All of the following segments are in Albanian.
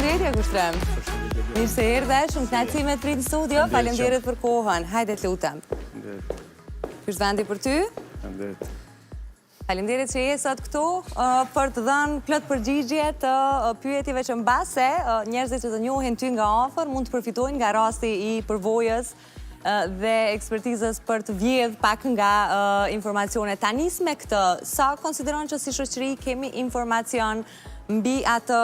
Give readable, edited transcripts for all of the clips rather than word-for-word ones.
Përshëndetje, Kushtrem. Mirë se erdhe, shumë kënaqësi me të prit në studio. Faleminderit për kohën. Hajde të lutem. Ky është vendi për ty. Faleminderit që je sot këtu për të dhënë plot përgjigje të pyetjeve që mbase njerëzit që të njohin ty nga afër mund të përfitojnë nga rasti i përvojës dhe ekspertizës për të vjedh pak nga informacionet. Ta nis me këtë, sa konsideron që si shoqëri kemi informacion mbi atë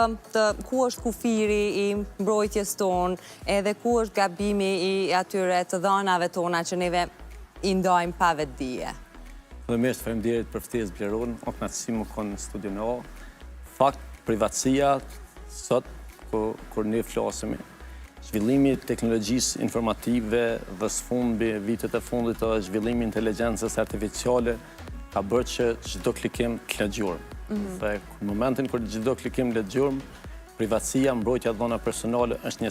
ku është kufiri i mbrojtjes tonë, edhe ku është gabimi i atyre të dhënave tona që neve i ndajmë pa vetdije. Dhe mirë, faleminderit për ftesë Bleron, o kënaqësi më konë në studion e o. Fakt, privatësia, sot, kur ne flasemi, zhvillimi i teknologjisë informative dhe sfumbi vitet e fundit të zhvillimi i inteligjencës artificiale ka bërë që çdo klikim të lexojmë. Dhe në momentin kur çdo klikim lexojmë, privatësia, mbrojtja e dhënave personale është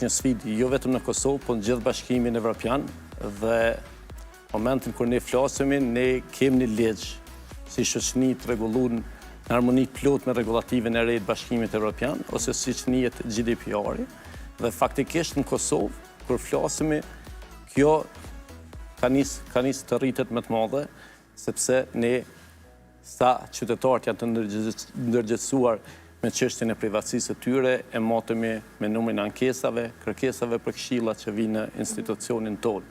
një sfidë jo vetëm në Kosovë, por në gjithë Bashkimin Evropian dhe momentin kur ne flasemi, ne kemi një ligj si shoqëni të rregulluar në harmoni plot me rregullativën e re të Bashkimit Evropian ose siç njihet GDPR-i dhe faktikisht në Kosovë kur flasemi kjo ka nis të rritet më të madhe sepse ne sa qytetarët janë të ndërgjegjësuar me çështjen e privatësisë së tyre e matemi me numrin e ankesave, kërkesave për këshilla që vinë në institucionin tonë.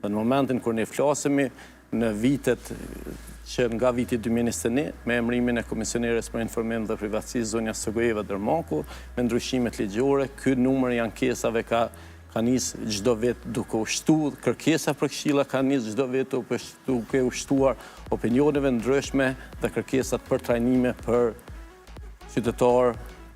Dhe në momentin kur ne flasemi në vitet që nga viti 2021 me emërimin e Komisioneres për Informim dhe Privatësi Zonja Sogojeva Dermaku, me ndryshimet ligjore, ky numër i ankesave ka nis çdo vit duke ushtuar kërkesa për këshilla, ka nis çdo vit duke ushtuar opinioneve ndryshme dhe kërkesat për trajnime për qytetarë,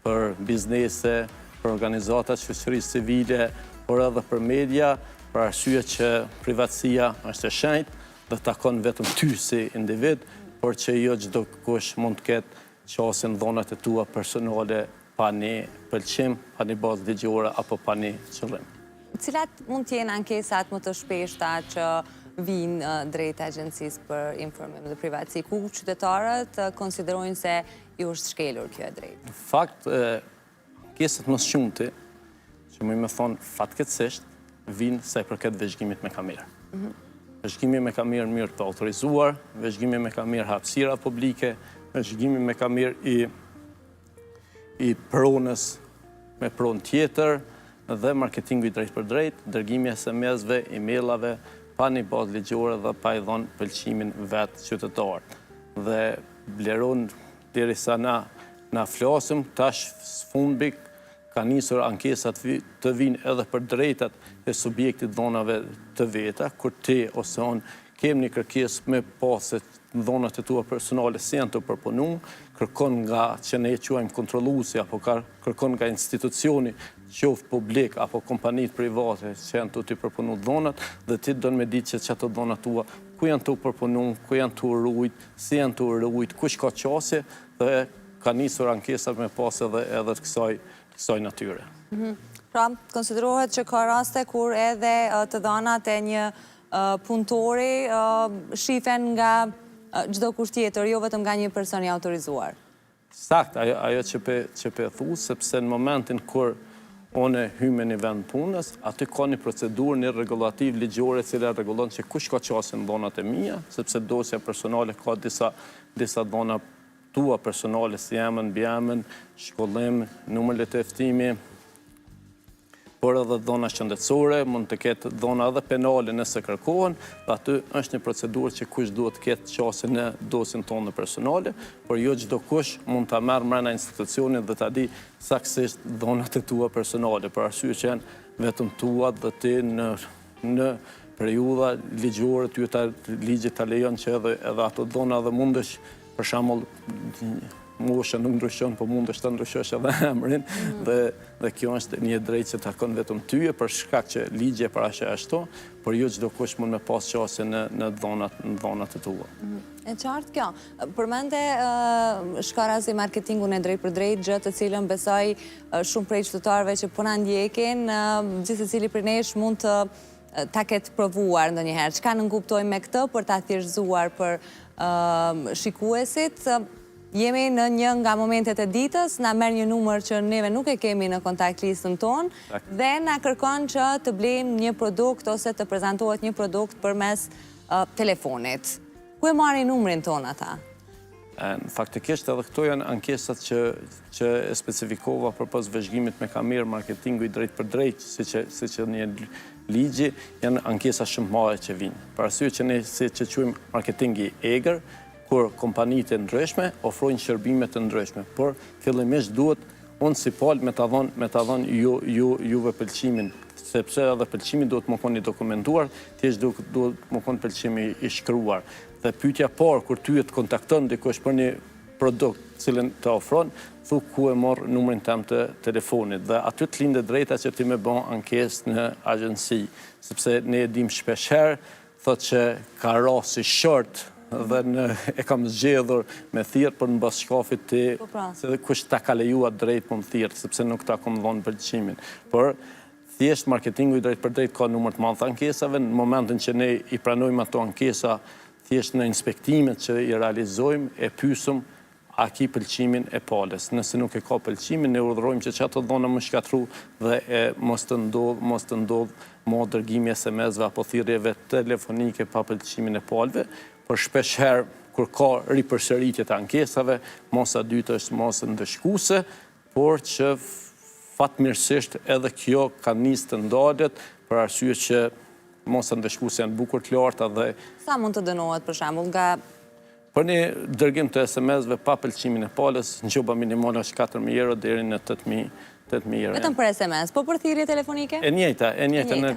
për biznese, për organizata shoqërisë civile, por edhe për media, për arsye që privatësia është e shenjtë dhe takon vetëm ty si individ, por që jo çdo kush mund të ketë qasjen dhonat e tua personale pa një pëlqim, pa një bazë ligjore apo pa një qëllim. Cilat mund të jenë ankesat më të shpeshta që vinë drejt Agjencisë për Informim dhe Privatësi, ku qytetarët konsiderojnë se ju është shkelur kjo e drejtë? Në fakt, ankesat më shumëti, që më thonë fatkeqësisht, vinë sa i përket vëzhgimit me kamerë. Vëzhgimi me kamerë mirë të autorizuar, vëzhgimi me kamerë hapësira publike, vëzhgimi me kamerë i pronës me pronë tjetër, dhe marketingu i drejt për drejt, dërgimi SMS-ve, e-mailave, pa një bazë ligjore dhe pa i dhonë pëlqimin vetë qytetarët. Dhe Bleron, derisa na flasim, tash sfundbik ka nisur ankesat të vinë edhe për drejtat e subjektit dhonave të veta, kur ti ose unë kemi një kërkesë me pasë dhonat e tua personale si janë të përpunuar, kërkon nga që ne quajmë kontrolluesi apo kërkon nga institucioni qoftë publik apo kompanit private që janë të përpunu dhonat dhe ti do në me ditë që ato dhonat tua ku janë të përpunu, ku janë të urujt, si janë të urujt, kush ka qasje dhe ka nisur ankesat me pasë edhe të kësaj natyre. Pra, konsiderohet që ka raste kur edhe të dhonat e një punëtori shifen nga çdo kush tjetër, jo vetëm nga një person i autorizuar. Sakt, ajo që pe thu, sepse në momentin kur one hyme një vend punës, aty ka një procedurë, një regulativ ligjore cila regulon që kush ka qasjen dhonat e mia, sepse dosja personale ka disa dhona tua personale si emën, bjemën, shkollim, numër leteftimi, por edhe dhona shëndetësore, mund të ketë dhona edhe penale nëse kërkohen, dhe aty është një procedurë që kush duhet të ketë qasjen në dosjen tonë personale, por jo çdo kush mund ta marrë mbrana institucionit dhe ta di saktësisht dhonat e tua personale, për arsye që janë vetëm tua dhe ti në periudha ligjore ligji ta lejon që edhe ato dhona dhe mundesh për shembull mosha nuk ndryshon, po mundesh ta ndryshosh edhe emrin dhe kjo është një drejtë që takon vetëm tyje për shkak që ligji e paraqet ashtu, por jo çdo kush mund me pas qasje në dhonat e tua. E qartë kjo. Përmende shkarazi marketingun e drejt për drejt, gjë të cilën besoj shumë prej qytetarëve që po na ndjekin, gjithsecili prej nesh mund ta ketë provuar ndonjëherë. Çka nënkuptojmë me këtë për ta thjeshtëzuar për shikuesit? Jemi në një nga momentet e ditës, na merr një numër që neve nuk e kemi në kontakt listën tonë dhe na kërkon që të blejmë një produkt ose të prezantohet një produkt përmes telefonit. Ku e marrin numrin tonë ata? Faktikisht edhe këto janë ankesat që e specifikova përpos vëzhgimit me kamerë marketingu i drejt për drejt, si që një ligji, janë ankesa shumë mëdha që vinë. Për arsye që ne si që quajmë marketingi egër, kur kompanitë e ndryshme ofrojnë shërbime të ndryshme, por fillimisht duhet unë si pal me ta dhënë juve pëlqimin, sepse edhe pëlqimi duhet më konë i dokumentuar, thjesht duhet më konë pëlqimi i shkruar. Dhe pyetja parë kur ty të kontakton dikush për një produkt cilën të ofron, thu ku e morr numrin tëm të telefonit dhe aty të lindet drejta që ti më bën ankesë në agjenci, sepse ne e dim shpeshherë thotë që ka rasti si short dhe e kam zgjedhur me thirr për në bas shkafit ti, se kush ta ka lejuar drejt për më thirr, sepse nuk ta kam dhënë pëlqimin. Por thjesht marketingu i drejt për drejt ka numër të madh të ankesave, në momentin që ne i pranojmë ato ankesa, thjesht në inspektimet që i realizojmë, e pysëm a ki pëlqimin e palës. Nëse nuk e ka pëlqimin, ne urdhërojmë që ato dhona më shkatru dhe mos të ndodh mo dërgimi SMS-ve apo thirrjeve telefonike pa pëlqimin e palëve, por shpesh herë kur ka ripërsëritje të ankesave, mosa dytë është mosë ndëshkuese, por që fatmirësisht edhe kjo ka nisë të ndalet për arsye që mosa ndëshkuese janë bukur të larta dhe... Sa mund të dënohet për shembull nga... Për një dërgim të SMS-ve pa pëlqimin e palës, njoba minimale është 4.000 euro deri në 8.000 euro. Vetëm për SMS, po për thirrje telefonike? E njëjta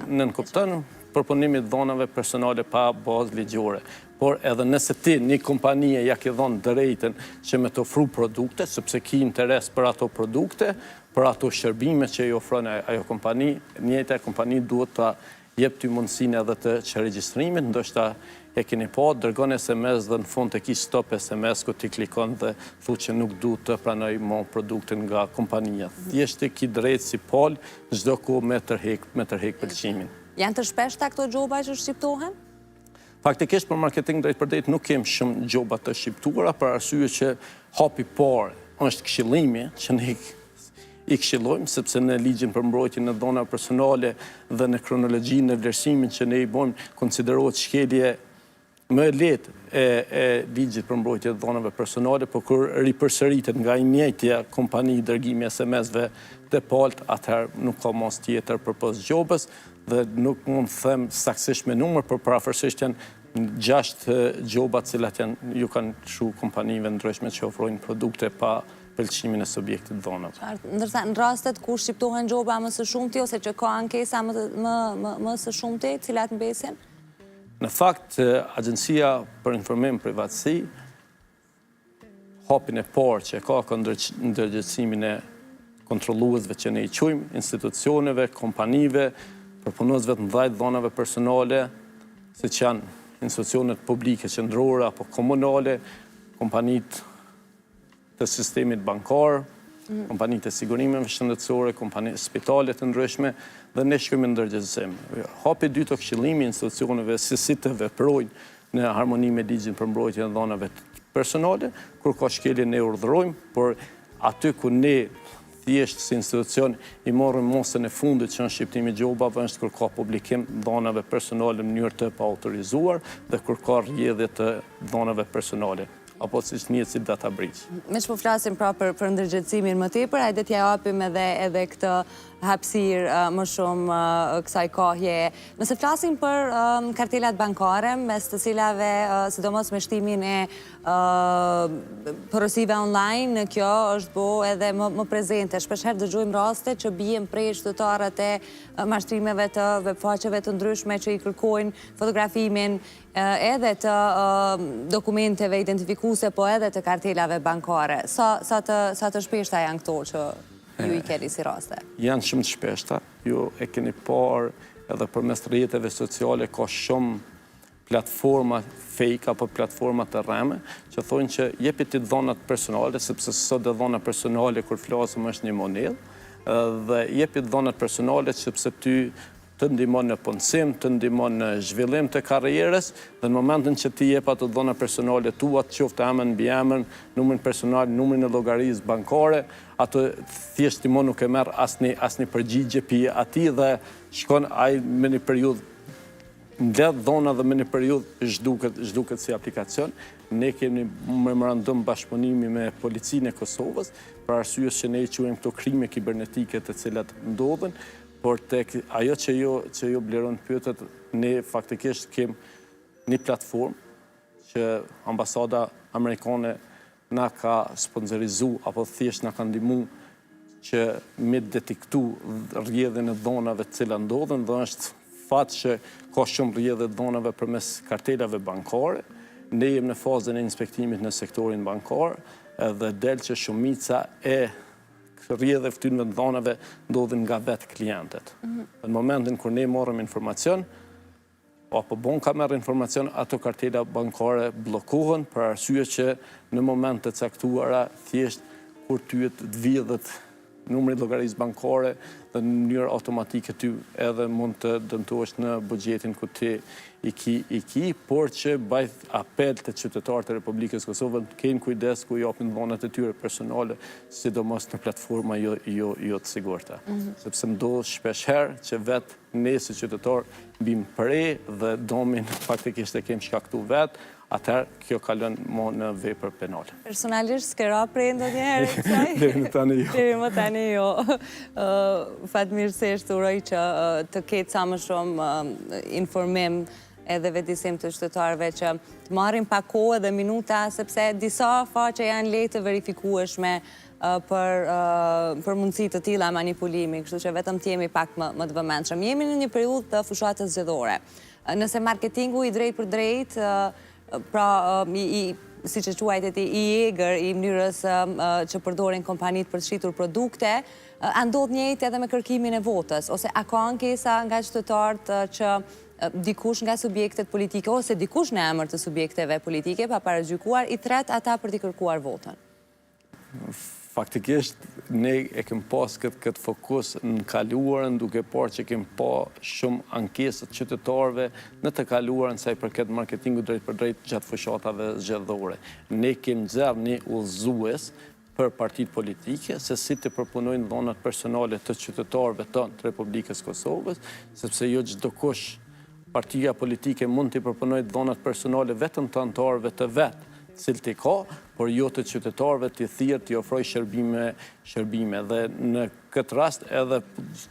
në kupton përpunimit dhonave personale pa bazë ligjore. Por edhe nëse ti një kompanie ja ke dhënë drejtën që me të ofru produkte, sepse ki interes për ato produkte, për ato shërbime që i ofron ajo kompani, njëjta kompani duhet ta jep ty mundësinë edhe të regjistrimit, ndoshta e keni pa, dërgon SMS dhe në fund të ki stop SMS ku ti klikon dhe thu që nuk du të pranoj më produktin nga kompania. Thjesht e ki drejt si pal, çdo kohë me tërhek pëlqimin. Janë të shpeshta këto gjoba që shqiptohen? Faktikisht për marketing drejt për drejt nuk kem shumë gjoba të shqiptuara, për arsye që hapi parë është këshillimi që ne i këshillojmë, sepse në ligjin për mbrojtjen e dhonave personale dhe në kronologjinë e vlerësimit që ne i bëjmë, konsiderohet shkelje më lehtë e ligjit për mbrojtje të dhonave personale, por kur ripërsëritet nga i njëjtja kompani dërgimi SMS-ve të palët, atëherë nuk ka mos tjetër përpos gjobës dhe nuk mund të them saktësisht me numër, por parafërsisht janë 6 gjoba të cilat ju kanë çu kompanive ndryshme që ofrojnë produkte pa pëlqimin e subjektit dhonave. Ndërsa në rastet ku shqiptohen gjoba më së shumti ose që ka ankesa më së shumti, cilat mbesin? Në fakt, Agjencia për Informim Privatësi, hapin e parë që ka ndërgjegjësimin e kontrolluesve që ne i quajmë, institucioneve, kompanive, përpunuesve të mëdhej të dhonave personale, siç janë institucionet publike qendrore apo komunale, kompanitë të sistemit bankar, kompanitë e sigurimeve shëndetësore, kompanitë spitalet të ndryshme, dhe ne shkojmë në ndërgjegjësim. Hapi dytë të këshillimi institucioneve si të veprojnë në harmoni me ligjin për mbrojtjen e dhonave personale, kur ka shkelje ne urdhërojmë, por aty ku ne thjesht si institucion i morëm mosën e fundit që në shqiptimi gjobave është kur ka publikim dhonave personale në mënyrë të pa autorizuar dhe kur ka rrjedhje të dhonave personale, apo si që njët si data breach. Me që po flasim pra për ndërgjegjësimin më tepër, hajde t'ja japim edhe këtë hapësirë më shumë kësaj kohje. Nëse flasim për kartelat bankare, mes të cilave, sidomos me shtimin e porosive online, kjo është bo edhe më prezente. Shpesher dëgjojmë raste që bijem prej qytetarët e mashtrimeve të webfaqeve të ndryshme që i kërkojnë fotografimin edhe të dokumenteve identifikuse, po edhe të kartelave bankare. Sa të shpeshta janë këto që ju i keni si raste? Janë shumë të shpeshta. Ju e keni parë edhe përmes rrjeteve sociale ka shumë platforma fake apo platforma të rreme që thonë që jepi ti dhonat personale, sepse sot dhe dhona personale kur flasëm është një monedhë, dhe jepi dhonat personale sepse ty të ndihmon në punësim, të ndihmon në zhvillim të karrierës, dhe në momentin që ti jep ato dhona personale tua, qoftë emër mbi emër, numrin personal, numrin e llogarisë bankare, ato thjesht ti nuk e merr asnjë përgjigje pi atij dhe shkon ai me një periudhë mbledh dhona dhe me një periudhë zhduket si aplikacion. Ne kemi memorandum bashkëpunimi me policinë e Kosovës, për arsye që ne i quajmë këto krime kibernetike të cilat ndodhen, por tek ajo që ju Bleron pyetet, ne faktikisht kemi një platformë që ambasada amerikane na ka sponsorizu apo thjesht na ka ndihmu që me detektu rrjedhjen e dhonave të cilat ndodhen, dhe është fat që ka shumë rrjedhje dhonave përmes kartelave bankare. Ne jemi në fazën e inspektimit në sektorin bankar dhe del që shumica e rrjedhjeve fytyrëve të dhonave ndodhin nga vetë klientët. Në momentin kur ne marrim informacion, apo banka merr informacion, ato kartela bankare bllokohen për arsye që në moment të caktuara thjesht kur tyet të vjedhet numri llogarisë bankare dhe në mënyrë automatike ty edhe mund të dëmtohesh në buxhetin ku ti i ki, por që bajt apel të qytetarët e Republikës Kosovës, kenë kujdes ku japin dhonat e tyre personale, sidomos në platforma jo të sigurta. Sepse ndodh shpesh herë që vetë ne si qytetar bim prej dhe domin faktikisht e kemi shkaktu vetë, atëherë kjo kalon më në vepër penale. Personalisht s'ke ra prej ndonjëherë kësaj? Deri më tani jo. Deri më tani jo. Fatmirësisht uroj që të ketë sa më shumë informim edhe vetëdijsim të qytetarëve që të marrin pak kohë dhe minuta, sepse disa faqe janë lehtë të verifikueshme për mundësi të tilla manipulimi, kështu që vetëm të jemi pak më të vëmendshëm. Jemi në një periudhë të fushatës zgjedhore. Nëse marketingu i drejt për drejt, pra siç e quajtet i egër i mënyrës që përdorin kompanitë për të shitur produkte, a ndodh njëjtë edhe me kërkimin e votës, ose a ka ankesa nga qytetarët që dikush nga subjektet politike ose dikush në emër të subjekteve politike pa paragjykuar i tret ata për t'i kërkuar votën? Faktikisht, ne e kem pas këtë fokus në kaluarën, duke parë që kem pa shumë ankesët qytetarëve në të kaluarën sa i përket marketingu drejt për drejt gjatë fushatave zgjedhore. Ne kem nxjerrë një udhëzues për partitë politike, se si të përpunojnë dhonat personale të qytetarëve tonë të Republikës Kosovës, sepse jo çdo kush partia politike mund të përpunojë dhonat personale vetëm të anëtarëve të vetë, cilët i ka, por jo të qytetarëve të thirrë të ofrojë shërbime. Dhe në këtë rast edhe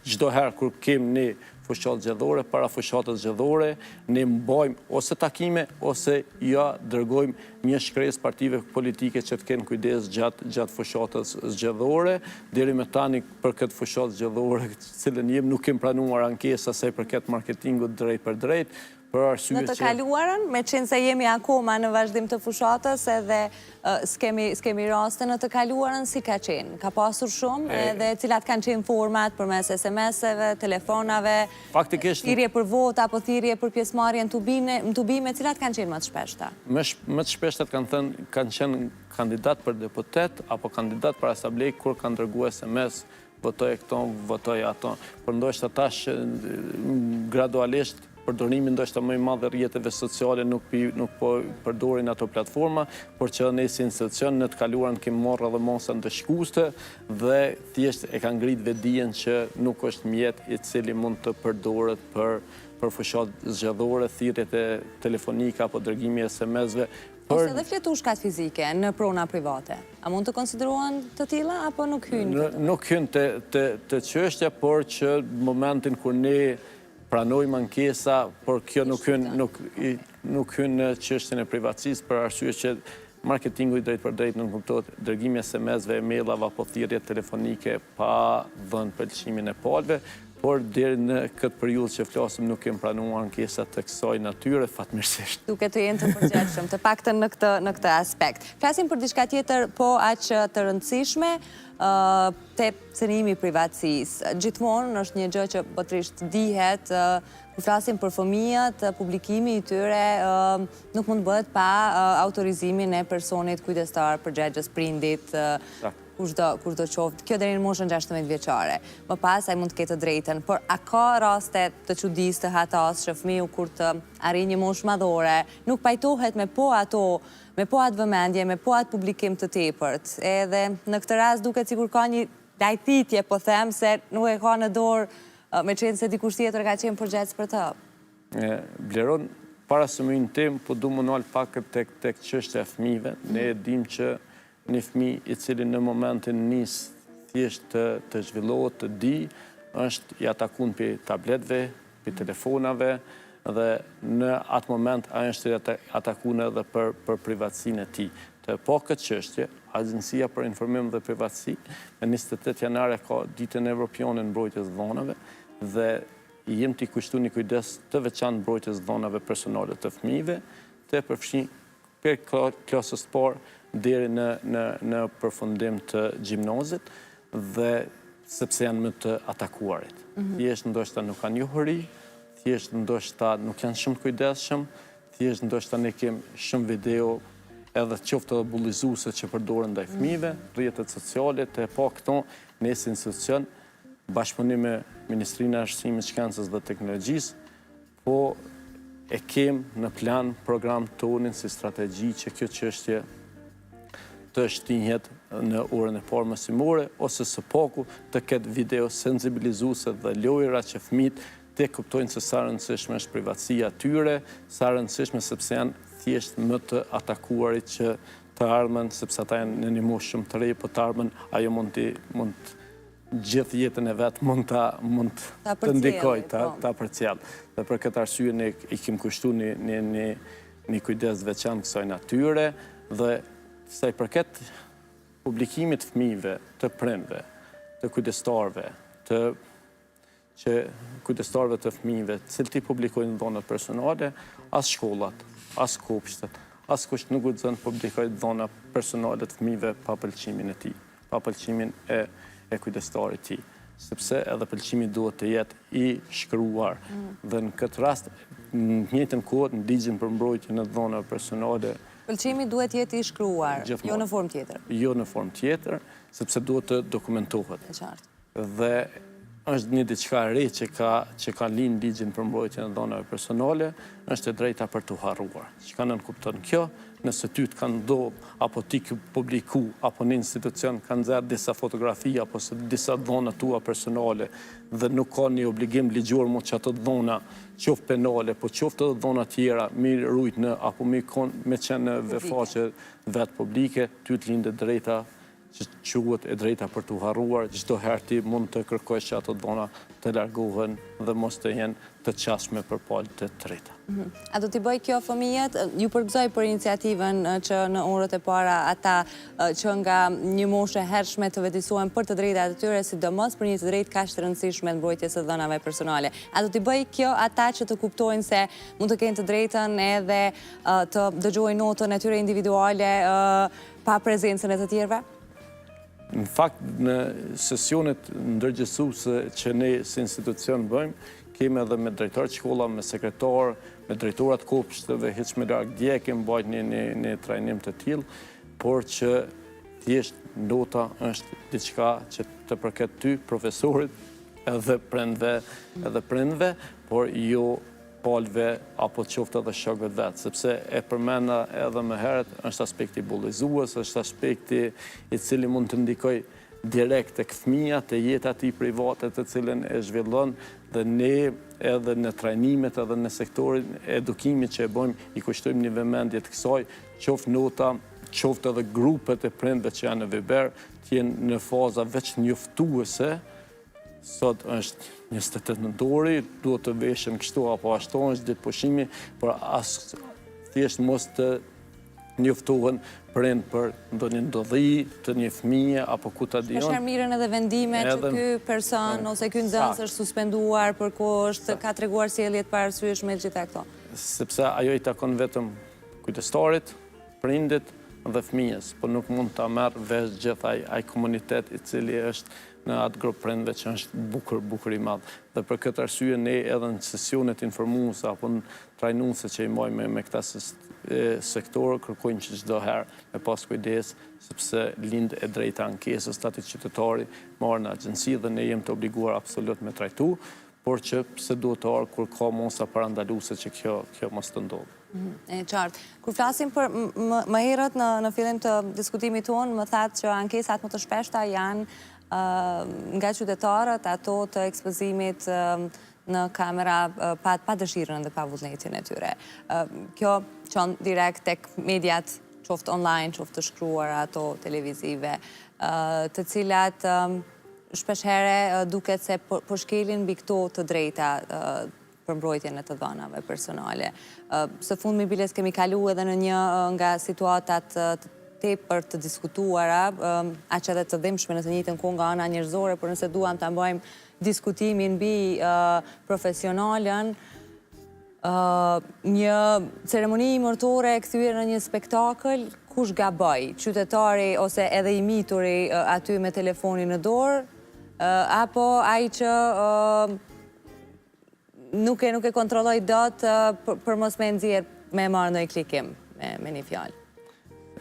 çdo herë kur kemi ne fushatë zgjedhore, para fushatës zgjedhore, ne mbajmë ose takime ose ja dërgojmë një shkresë partive politike që të kenë kujdes gjatë fushatës zgjedhore. Deri më tani për këtë fushatë zgjedhore, cilën jemi, nuk kemi pranuar ankesa sa i përket marketingut drejt për drejt. Në të kaluarën, me qenë se jemi akoma në vazhdim të fushatës edhe s'kemi raste, në të kaluarën si ka qenë? Ka pasur shumë edhe cilat kanë qenë format përmes SMS-eve, telefonave, thirrje për votë apo thirrje për pjesëmarrje në tubime, cilat kanë qenë më të shpeshta? Më të shpeshtat kanë qenë kandidat për deputet apo kandidat për asamblej kur kanë dërguar SMS, votoj këto, votoj ato. Por ndoshta tash gradualisht përdorimi ndoshta më i madh i rrjeteve sociale nuk po përdorin ato platforma, por që ne si institucion në të kaluarën kemi marrë edhe masa ndëshkuese dhe thjesht e kanë ngrit vetdijen që nuk është mjet i cili mund të përdoret për fushatë zgjedhore, thirrjet e telefonike apo dërgimi SMS-ve. Ose edhe fletushkat fizike në prona private. A mund të konsiderohen të tilla apo nuk hyjnë? Nuk hyjnë të çështja, por që në momentin kur ne pranojmë ankesa, por kjo nuk hyn në çështjen e privatësisë për arsye që marketingu i drejt për drejt nuk kuptohet dërgimi SMS-ve, emailave apo thirrje telefonike pa dhënë pëlqimin e palëve, por deri në këtë periudhë që flasim nuk kemi pranuar ankesa të kësaj natyre, fatmirësisht. Duke të jenë të përgjithshëm, të paktën në këtë aspekt. Flasim për diçka tjetër, po aq të rëndësishme, te cënimi i privatësisë. Gjithmonë është një gjë që botërisht dihet, kur flasim për fëmijët, publikimi i tyre nuk mund të bëhet pa autorizimin e personit kujdestar, përgjegjës, prindit, kushdo qoftë. Kjo deri në moshën 16 vjeçare. Më pas ai mund të ketë të drejtën, por a ka raste të çuditës, të hatas që fëmiu kur të arrijë një moshë madhore, nuk pajtohet me po atë vëmendje, me po atë publikim të tepërt. Edhe në këtë rast duket sikur ka një lajthitje, po them, se nuk e ka në dorë, me qenë se dikush tjetër ka qenë përgjegjës për të. Bleron, para së mëjnë tim, po du më nalë pak tek çështja e fëmijëve. Ne e dim që një fëmijë i cili në momentin nis thjesht të zhvillohet, të di, është i atakun për tabletve, për telefonave, dhe në atë moment a është i atakun edhe për privatësinë e tij. Të po këtë çështje, Agjencia për Informim dhe Privatësi, me 28 janare ka ditën evropiane mbrojtjes dhonave, dhe jemi të kushtu një kujdes të veçantë mbrojtjes dhonave personale të fëmijëve, të përfshin për klasës parë deri në përfundim të gjimnazit, dhe sepse janë më të atakuarit. Thjesht ndoshta nuk kanë njohuri, thjesht ndoshta nuk janë shumë kujdesshëm, thjesht ndoshta ne kem shumë video edhe qoftë edhe bullizuese që përdoren ndaj fëmijëve, rrjetet sociale, të pa këto në si institucion, bashkëpunim me Ministrinë e Arsimit, Shkencës dhe Teknologjisë, po e kem në plan program tonin si strategji që kjo çështje të shtinjet në orën e parë mësimore, ose së paku të ketë video sensibilizuese dhe lojra që fëmijët të kuptojnë se sa rëndësishme është privatësia tyre, sa rëndësishme sepse janë thjesht më të atakuarit që të ardhmen, sepse ata janë në një moshë shumë të re, po të ardhmen ajo mund gjithë jetën e vetë mund të ndikoj, të përcjell. Dhe për këtë arsye ne i kemi kushtu një kujdes veçantë kësaj natyre, dhe sa i përket publikimit fëmijëve, të prindve, të kujdestarve, kujdestarve të fëmijëve, cilë ti publikojnë dhonat personale, as shkollat, as kopshtet, as kush nuk guxon publikojnë dhona personale të fëmijëve pa pëlqimin e tij, pa pëlqimin e kujdestarit të tij, sepse edhe pëlqimi duhet të jetë i shkruar. Dhe në këtë rast, në të njëjtën kohë, në ligjin për mbrojtjen e dhonave personale, pëlqimi duhet jetë i shkruar, jo në formë tjetër. Jo në formë tjetër, sepse duhet të dokumentohet. E qartë. Dhe është një diçka e re që ka linë ligjin për mbrojtjen e dhonave personale, është e drejta për të harruar. Çka nënkupton kjo? Nëse ty të kanë ndodhur, apo ti ke publiku, apo në institucion kanë nxjerrë disa fotografi, apo disa dhona tua personale, dhe nuk ka një obligim ligjor mo që ato dhona, qoftë penale, po qoftë edhe dhona tjera, mi rujt në, apo me qenë në vefaqe vetë publike, ty të lindë drejta që quhet e drejta për të harruar, çdo herë ti mund të kërkosh që ato dhona të largohen dhe mos të jenë të qasshme për palë të drejta. A do t'i bëj kjo fëmijët? Ju përgëzoj për iniciativën që në orët e para ata që nga një moshë e hershme të vetisohen për të drejtat e tyre, sidomos për një të drejtë kaq të rëndësishme mbrojtjes së dhënave personale. A do t'i bëj kjo ata që të kuptojnë se mund të kenë të drejtën edhe të dëgjojnë notën e tyre individuale pa prezencën e të tjerëve? Në fakt, në sesionet ndërgjithësuese që ne si institucion bëjmë, kemi edhe me drejtorët shkolla, me sekretar, me drejtorat kopshteve, hiç me larg dje kemi bajt një trajnim të tillë, por që thjesht nota është diçka që të përket ty, profesorit, edhe prindve, por jo palëve apo qoftë edhe shokëve të vetë, sepse e përmenda edhe më herët, është aspekti bullizues, është aspekti i cili mund të ndikoj direkt tek fëmia, te jeta e tij private të cilën e zhvillon, dhe ne edhe në trajnimet edhe në sektorin e edukimit që e bëjmë, i kushtojmë një vëmendje të kësaj, qoftë nota, qoftë edhe grupet e prindve që janë në Viber, të jenë në faza veç njoftuese. Sot është 28 nëntori, duhet të veshën kështu apo ashtu, është ditë pushimi, por as thjesht mos të njoftohen prind për ndonjë ndodhi të një fëmije apo ku ta dijon. Është mirën edhe vendime që ky person ose ky nxënës është suspenduar për kohë, ka treguar sjellje të paarsyeshme gjitha këto. Sepse ajo i takon vetëm kujdestarit, prindit dhe fëmijës, por nuk mund ta merr vesh gjithë ai komunitet i cili është në atë grup prindve që është bukur i madh. Dhe për këtë arsye ne edhe në sesionet informuese apo në trajnuese që i mojmë me këta sektorë kërkojnë që çdo herë me pas kujdes sepse lind e drejta ankesës të atij cytetari marrë në agjenci dhe ne jemi të obliguar absolut me trajtu, por që pse duhet të arë kur ka mosa parandaluese që kjo mos të ndodhë. E qartë. Kur flasim për më herët në fillim të diskutimit tonë, më thatë që ankesat më të shpeshta janë nga qytetarët ato të ekspozimit në kamera pa dëshirën dhe pa vullnetin e tyre. Kjo qënë direkt tek mediat qoftë online, qoftë të shkruar ato televizive, të cilat shpesh here duket se po shkelin mbi këto të drejta për mbrojtjen e të dhënave personale. Së fundmi biles kemi kalu edhe në një nga situatat tepër të diskutuara, aq edhe të dhimbshme në të njëjtën kohë nga ana njerëzore, por nëse duam ta bëjmë diskutimin mbi profesionalën, një ceremoni martore e kthyer në një spektakël, kush gaboj? Qytetari ose edhe i mituri aty me telefonin në dorë, apo ai që nuk e kontrolloj dot për mos me nxjerr me marrë ndonjë klikim me një fjalë.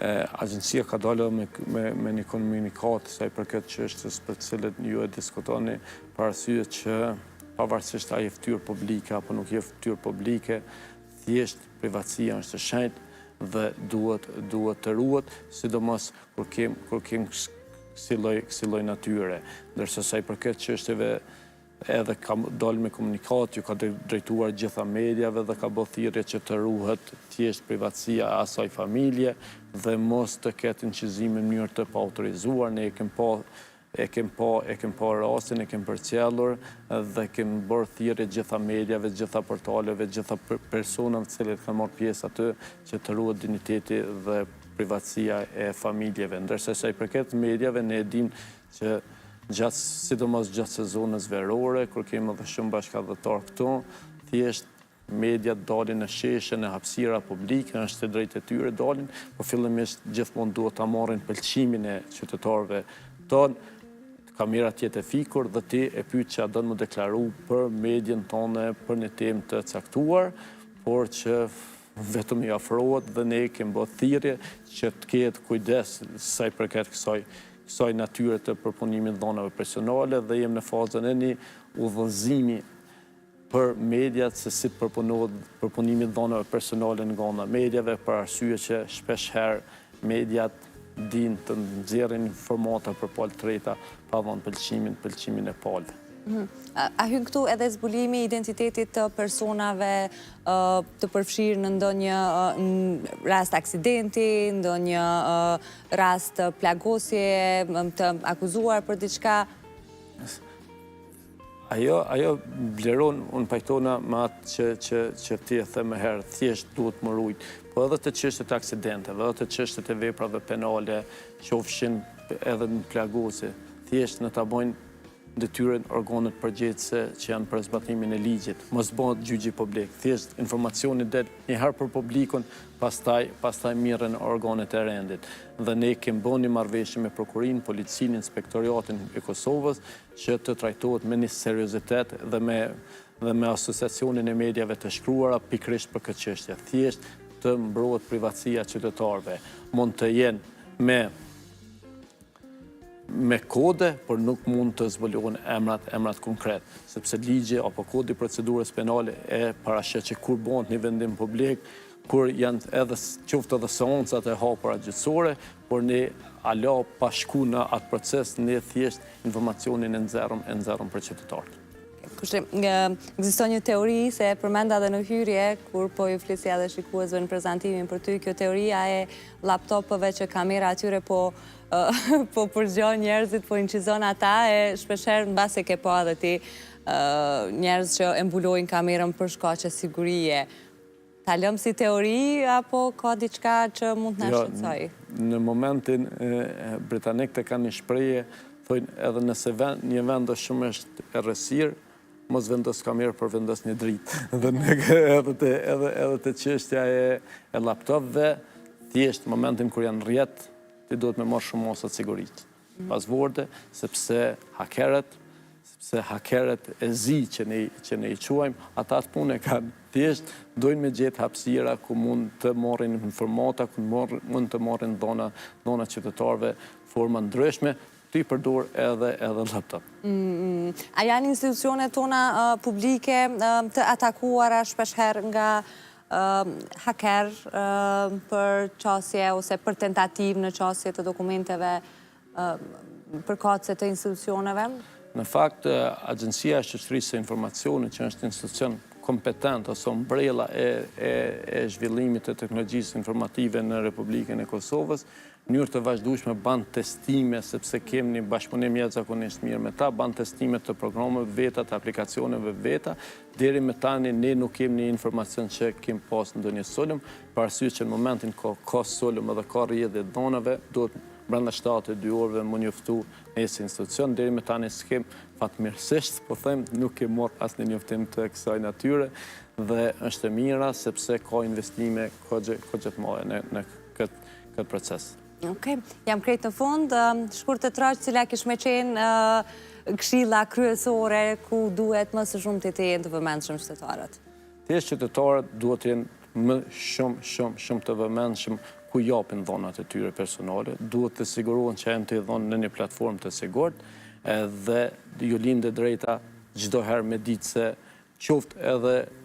Agjencia ka dalë me një komunikat sa i përket çështjes për të cilën ju e diskutoni, për arsye që pavarësisht a je fytyrë publike apo nuk je fytyrë publike, thjesht privatësia është e shenjtë dhe duhet të ruhet, sidomos kur kem kësi lloj natyre. Ndërsa sa i përket çështjeve edhe ka dalë me komunikat, ju ka drejtuar gjitha mediave dhe ka bërë thirrje që të ruhet thjesht privatësia e asaj familje dhe mos të ketë incizime në mënyrë të paautorizuar. Ne e kem pa rastin, e kem përcjellur dhe kem bërë thirrje gjitha mediave, gjitha portaleve, gjitha personave të cilët kanë marrë pjesë aty që të ruhet dinjiteti dhe privatësia e familjeve. Ndërsa sa i përket mediave, ne e dimë që sidomos gjatë sezonës verore, kur kemi edhe shumë bashkëdhëtar këtu, thjesht mediat dalin në sheshe, në hapësira publike, është e drejtë e tyre dalin, por fillimisht gjithmonë duhet ta marrin pëlqimin e qytetarëve tonë, kamerat jetë e fikur dhe ti e pyet që a do të më deklaru për medjen tonë për një temë të caktuar, por që vetëm i afrohet dhe ne kemi bërë thirrje që të ketë kujdes sa i përket kësaj natyre të përpunimit dhënave personale dhe jemi në fazën e një udhëzimi për mediat se si përpunohet përpunimi dhënave personale nga ana mediave, për arsye që shpesh herë mediat din të nxjerrin informata për palë të treta pa dhënë pëlqimin e palëve. A hyn këtu edhe zbulimi i identitetit të personave të përfshirë në ndonjë rast aksidenti, ndonjë rast plagosje, të akuzuar për diçka? Ajo vleron, unë pajtona me atë që ti e the më herë, thjesht duhet më rujt, po edhe të çështjet e aksidenteve, edhe të çështjet e veprave penale, qofshin edhe në plagosje, thjesht në ta bëjnë detyrën organet përgjegjëse që janë për zbatimin e ligjit. Mos bëhet gjyqi publik, thjesht informacioni del një herë për publikun, pastaj mirren organet e rendit. Dhe ne kemi bërë një marrëveshje me prokurinë, policinë, inspektoriatin e Kosovës që të trajtohet me një seriozitet dhe me asociacionin e mediave të shkruara pikërisht për këtë çështje. Thjesht të mbrohet privatësia e qytetarëve. Mund të jenë me kode, por nuk mund të zbuluhen emrat konkret, sepse ligji apo kodi i procedurës penale e paraqet që kur bëhet një vendim publik, kur janë edhe qoftë edhe seancat e hapura gjyqësore, por ne ala pa shku në atë proces, ne thjesht informacionin e nxjerrëm për qytetarët. Ekziston një teori se përmenda dhe në hyrje, kur po ju flisja dhe shikuesve në prezantimin për ty, kjo teoria e laptopëve që kamera atyre po përgjon njerëzit, po incizon ata, e shpesher në base ke po edhe ti njerëz që e mbulojnë kamerën për shkaqe sigurie. Ta lëm si teori, apo ka diçka që mund të na shqetësoj? Në momentin britanikët e kanë një shprehje, thojnë edhe nëse një vend shumë është errësirë, mos vendos kamerë, por vendos një dritë. Edhe të çështja e laptopëve, thjesht në momentin kur janë rrjet, ti duhet me marrë shumë masa sigurisë. Pasvorte, sepse hakerët e zi që ne i quajmë, ata të punë e kanë thjesht, dojnë me gjetë hapësira ku mund të marrin informata, ku mund të marrin dhona qytetarëve, forma ndryshme, të i përdor edhe laptop. A janë institucionet tona publike të atakuara shpeshherë nga haker për qasje ose për tentativ në qasje të dokumenteve përkatëse të institucioneve? Në fakt, Agjencia e Shoqërisë së Informacionit, që është institucion kompetent ose umbrella e zhvillimit të teknologjisë informative në Republikën e Kosovës, në mënyrë të vazhdueshme ban testime, sepse kemi një bashkëpunim jashtëzakonisht mirë me ta, ban testime të programeve veta, të aplikacioneve veta, deri me tani ne nuk kemi një informacion që kemi pas ndonjë sulm, për arsye që në momentin ka sulm edhe ka rrjedhje dhonave, duhet brenda 7-2 orëve më njoftu nëse institucion, deri me tani s'kem fatmirësisht, po them, nuk ke marrë asnjë njoftim të kësaj natyre dhe është e mira sepse ka investime kogje të mëdha në këtë proces. Okej, jam krejt në fund. Shkurt të traqë, cila kish me qenë këshilla kryesore ku duhet më së shumti të jenë të vëmendshëm qytetarët? Thjesht qytetarët duhet të jenë më shumë të vëmendshëm ku japin dhonat e tyre personale, duhet të sigurohen që janë të dhonë në një platformë të sigurt, dhe ju lindë drejta çdo herë me ditë se qoftë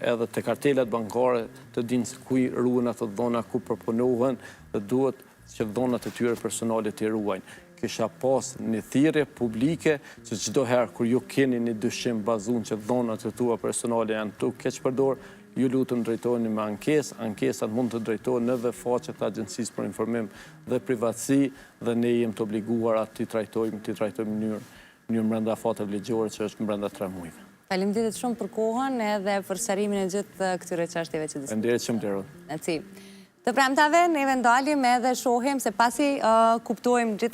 edhe të kartelat bankare të dinë se ku i ruhen ato dhona, ku përpunohen, dhe duhet që dhonat e tyre personale të ruajnë. Kisha pas një thirrje publike që çdo herë kur ju keni një dyshim bazuar që dhonat e tua personale janë tu keq përdor, ju lutem drejtoheni me ankesat mund të drejtohen edhe faqet të Agjencisë për Informim dhe Privatësi dhe ne jemi të obliguar atë të trajtojmë në mënyrë brenda fateve ligjore që është brenda 3 muajve. Faleminderit shumë për kohën edhe për shërimin e gjithë këtyre çështjeve që diskutojmë. Faleminderit shumë Derun. Të premtave, neve ndalim edhe shohim se pasi kuptojmë gjithë